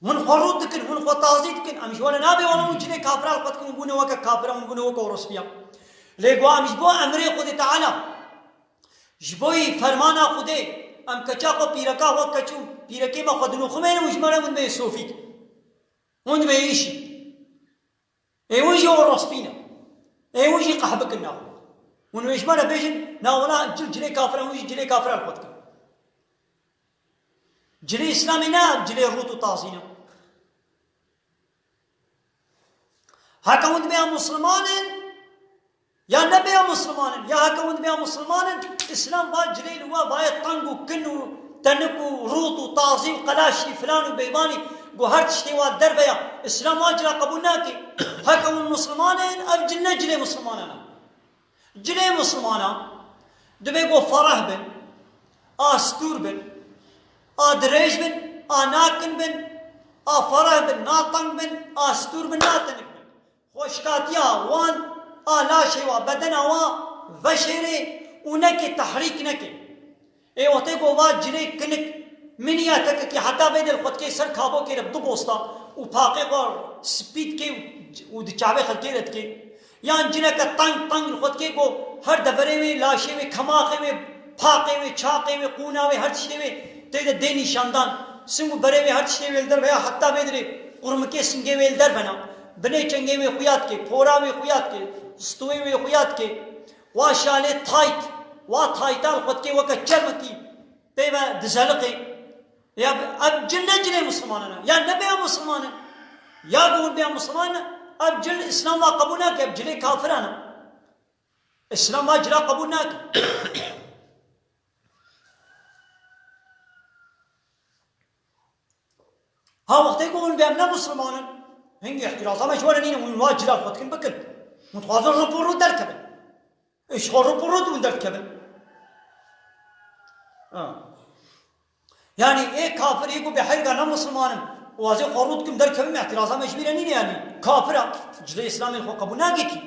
من خروط دكن من خطازي دكن أمش ولا نابي ولا مجني كافر القط كم بونه وك كافر من بونه وك ورسبيا لقوا أمش بوا أمري خدي تعالى جبوي فرمانا خدي أم كشاقو بيركا وكشو بيركي ما خدنو خمين مجمرة من بيسوفيك من بيشي أيوجي ورسبينا أيوجي قحبك الناو من مجمرة بيجن ناونا جلي كافر ويجي جلي كافر القط جلي إسلامي نا جلي روتو تازينا هكذا بيا مسلمان يا نبي مسلمان يا هكذا بيا مسلمان إسلام باجري لوا باي طنقو كنو تنكو روتو تازي وقلاشي فلان وبيباني وهرت شتيوا دربيا إسلام أجرا قبولناكي هكذا مسلمان أبجلنا جلي مسلمانا جلي مسلمانا دبيقو فرح بن آستور بن دريج بن ناكن بن فرح بن ناطن بن استور بن ناتن بن خوشكاتيا وان لا شيء بدنا وبشري ونك تحريك نك اي وتيكو واجري كنك منياتك كي حتى بين الخط كي سر خابو كي رب دوستا وفاقي اور سبيد كي ودچاوي خلكيرت كي يان جنك تنگ الخط كي کو هر دبري وي لاشي وي خماقي وي فاقي وي چاقي وي قونا وي هر شيء وي تيدا ديني شاندان سمو بري وي هر شيء ويلدر ويا حتى بيدري قرمكي سنگي ويلدر بنا بني چنگي وي خويات كي فورا وي خويات كي استوي وي خويات كي واشالي تايت وتايتال خد كي وك چرمكي بيبا دزلقي يا اب جنة مسلماننا يا نبي مسلمان يا قول بيا مسلمان اب جل اسلام قبولنا كي اب جلي كافرانا اسلام ما جرا قبولنا ها وقت يقولون بأمنا مسلمان هنجي احترازا ما شوانا نينا من واجرا خدكن بكل متواضع ربورو دركبن ايش خو ربورو دون دركبن يعني ايه كافر يقول بحرقا نا مسلمان وازي خروطكم دركبن احترازا ما شبيرا نينا يعني كافرة جلي اسلامي الخو قبو ناقيكي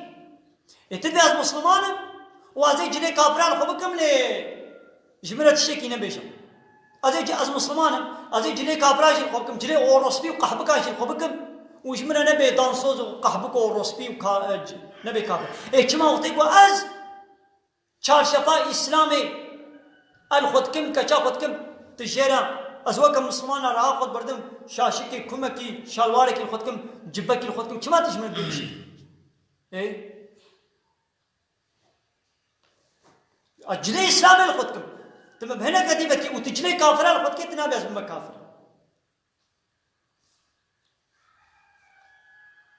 اتدي از مسلمان وازي جلي كافران خو بكم لي جمرة الشيكي نبيشا از مسلمان از جلي كابراج الخوكم جلي اوروسبي وقحبكاش الخوكم وش من نبي دانسوز وقحبك اوروسبي نبي كابر اي كما وقتيكو از چارشفا اسلامي الخوكم كچا خوكم تجيرا ازوكم مسلمان را خود بردم شاشكي كمكي شالوارك الخوكم جبكي الخوكم كما تجمل بيشي اي اجلي اسلامي الخوكم تم بهنا كتيبتي وتجلي كافرة الخد كي تنابي أزمة كافر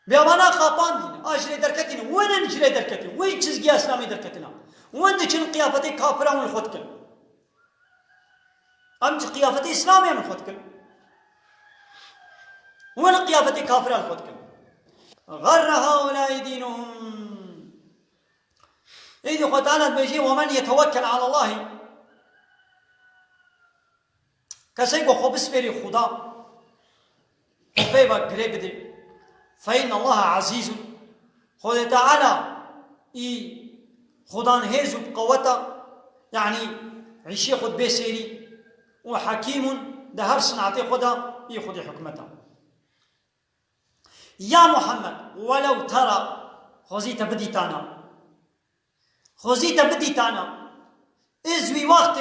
بيامانا خابان دين أجلي دركتنا وين نجلي دركتنا وين تشزقي إسلامي دركتنا وين دجن قيافتي كافرة من الخد كل أمج قيافتي إسلامي من الخد كل وين قيافتي كافرة الخد كل غر هؤلاء دينهم إذا قتالت بيجي ومن يتوكل على الله کسی کو خوب اسپری خدا خبیبا گره بده فإن الله عزیز خود تعالی ای خدا نهیز بقوتا يعني عيشي خود بسيري وحكيم ده هر صنعتي خدا ای خود حكمتا يا محمد ولو ترى خزيت بديتانا إذ وقت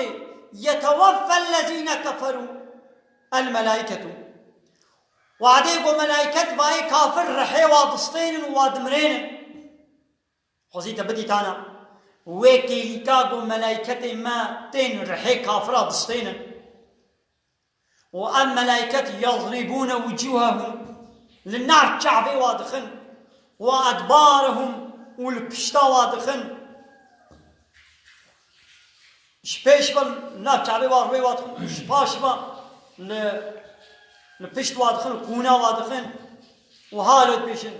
يتوفى الذين كفروا الملائكة وعديكم ملائكة باي كافر رحي وادستين وادمرين خزيت بديتانا ويكي لكاغو ملائكة ما تين رحي كافر وادستين وأن ملائكة يضربون وجوههم للنار شعبي وادخن وأدبارهم والبشتا وادخن شبيش بل نار شعبي وادخن شباش بل لبشت وادخن كونا وادخن وهالو بيشن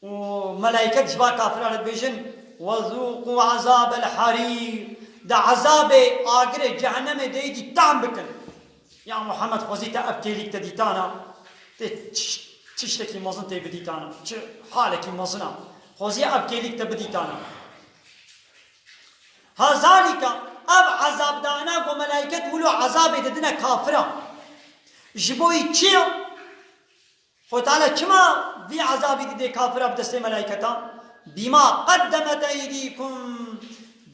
وملائكة شبا كافران بيشن وذوقوا عذاب الحريق ده عذاب آقر جهنم دي تعم بكن يا محمد خوزيتا أبتيليك تديتانا تشتكي مزن تبديتانا حالك مزنا خوزي أبتيليك تبديتانا هذلك اب عذاب دانا کو ملائکت ولو عذاب ددنا کافرا جبوی چیو خو تعالى كما في عذابي دي كافر بدست ملائكة بما قدمت أيديكم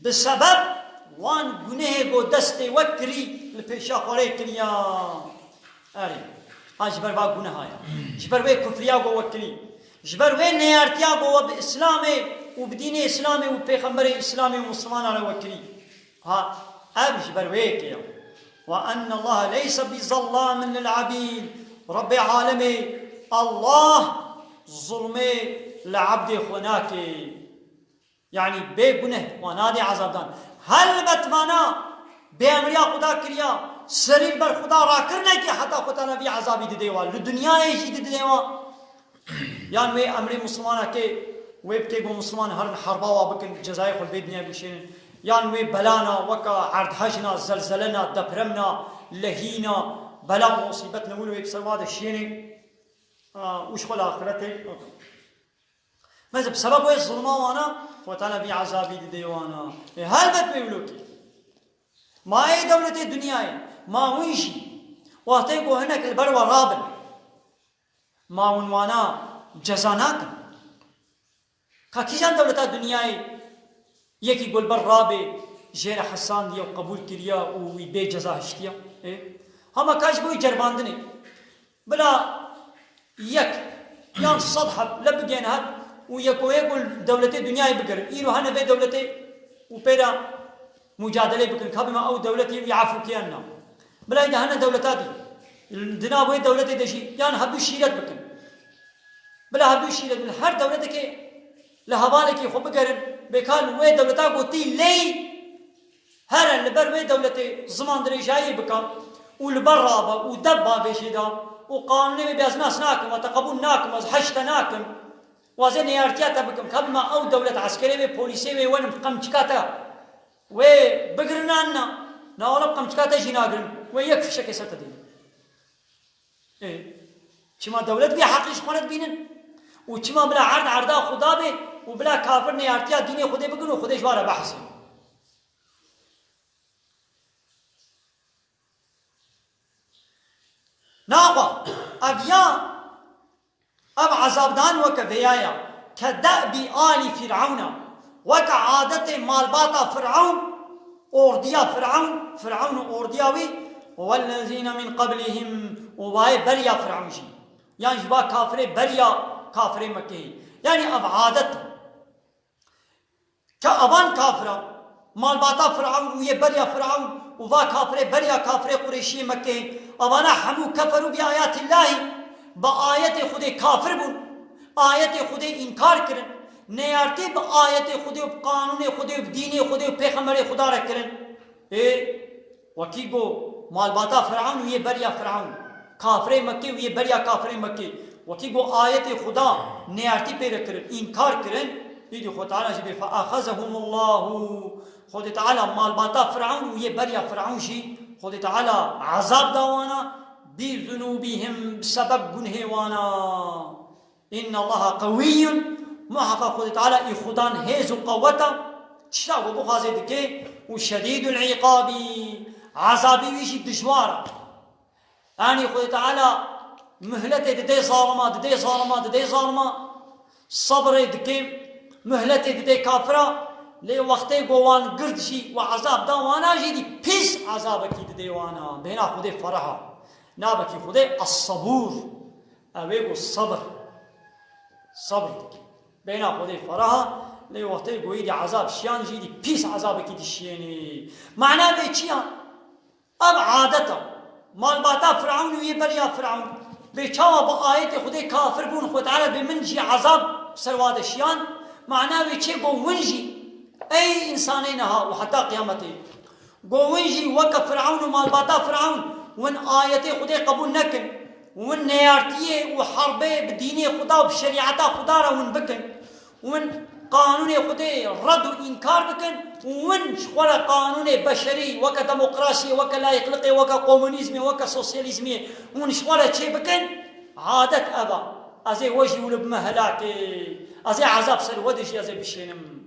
بسبب وان گناه گو دست وكري لپیشا خوره کریا اري ها جبر با گناه آیا جبر وی کفریا گو وكري جبر وی نیارتیا گو بإسلام وبدين إسلامي وبيغمبر إسلامي ومسلمان على وكري ها أب جبر وی كيا وأن الله ليس بظلام للعبيد رب عالمي الله ظلمي لعبد خناك يعني بگنه ونادي عذاب دان هل بتوانا بأمريا خدا كريا سرير بر خدا را کرنے کی حتی خدا نبی عذابی دے دیوا لدنیا ایشی دے دیوا يعني وي أمري مسلمانا كي ويبكي بو مسلمان هر حربا وابكن جزائر خل بيدنيا بشين يعني وي بلانا وكا عرض هجنا زلزلنا دبرمنا لهينا بلا مصيبتنا ولو يبسواد الشيني وش خل آخرته ماذا بسبب وي الظلمة وانا وتعالى في عذابي دي ديوانا هل بت بيولوكي ما هي دولة الدنيا ما ويشي واتيقو هناك البروى رابن ما عنوانا جزانات كاكيجان دولة الدنيا يكي قول برابي جير حسان ديا وقبول كريا ويبي جزا هشتيا هما كاش بوي جرباندني بلا يك يان صدحة لبقين هاد ويكو يقول دولة الدنيا بقر إيرو هنا بي دولة وبيرا مجادلة بقر كابما أو دولة يعفو كيانا بلا إذا هنا دولة دي دنا بوي دولة دشي يان هدو شيرت بقر بلا هدو شيرت من هر دولة كي لهوالك خو بقر بكال وي دولة قوتي لي هر البر وي دولة زمان دريجاي بكا والبرابة ودبا بشيدا وقانوني بيازماس ناكم وتقبول ناكم وحشت ناكم وزين يارتياتا بكم كبما أو دولة عسكرية بوليسية ونم قمشكاتا وبقرنا ناولا قمشكاتا جيناقرن ويكفي شكي ستدين كما دولة بي حقيش خونت بينن وكما بلا عرض عرضا خدا بي وبلا كافر نيارتيا ديني خده بقن وخده جوارا بحثي ناقا أبيان أب عذابدان وكذيايا كدأب آل فرعون وكعادة مالباتا فرعون أورديا فرعون أوردياوي والذين من قبلهم وواي بريا فرعونجي يعني جبا كافر بريا كافر مكي يعني أب عادة كأبان كافرة مالباتا فرعون ويا بريا فرعون ووا كافر بريا كافر قريشي مكي أبانا حمو كفروا بآيات الله بآيات خود كافر بون آيات خود انكار کرن نیارتی با آیت خود و قانون خود و دین خود و پیغمبر خدا را کرن وکی گو مالباتا فرعون و یہ بریا فرعون کافر مکی و یہ بریا کافر مکی وکی گو آیت خدا نیارتی پیر کرن انکار کرن دیدی خود تعالی جب فاخذهم الله خود تعالی مالباتا فرعون و یہ بریا فرعون شی خود تعالی عذاب داوانا بذنوبهم بسبب گنهوانا إن الله قوي محقق خود تعالى إخدان هيز قوته تشتاق بخازي دكي وشديد العقاب عذابي ويشي دشوارا يعني خود تعالى مهلته ددي ظالما صبر دكي مهلته ددي كافرة لي وقتي قوان قردشي وعذاب داوانا جيدي بيس عذابك ددي وانا بينا خود فرحا نابكي خده الصبور اوه الصبر بينا خده فرها لي وقتي قويدي عذاب شيان جيدي بيس عذابك دي شيني معناه بي چيان اب عادتا مالباتا فرعون ويبريا فرعون بيچاوا بآيات خده كافر بون خود تعالى بمنجي عذاب سرواد شيان معناه بي چه قوونجي اي انسانينها وحتى قيامته قوونجي وكا فرعون ومالباتا فرعون وان آيات خدا قبول نكن وان نيارتيه وحربه بديني خدا وبشريعته خدا را وان بكن وان قانون خدا رد وانكار بكن وان شخولا قانون بشري وكا ديمقراطية وكا لايقلقي وكا كومونيزمي وكا سوسياليزمي وان شخولا شي بكن عادت ابا ازي وجهي ولب مهلاكي ازي عذاب سر ودشي ازي بشينم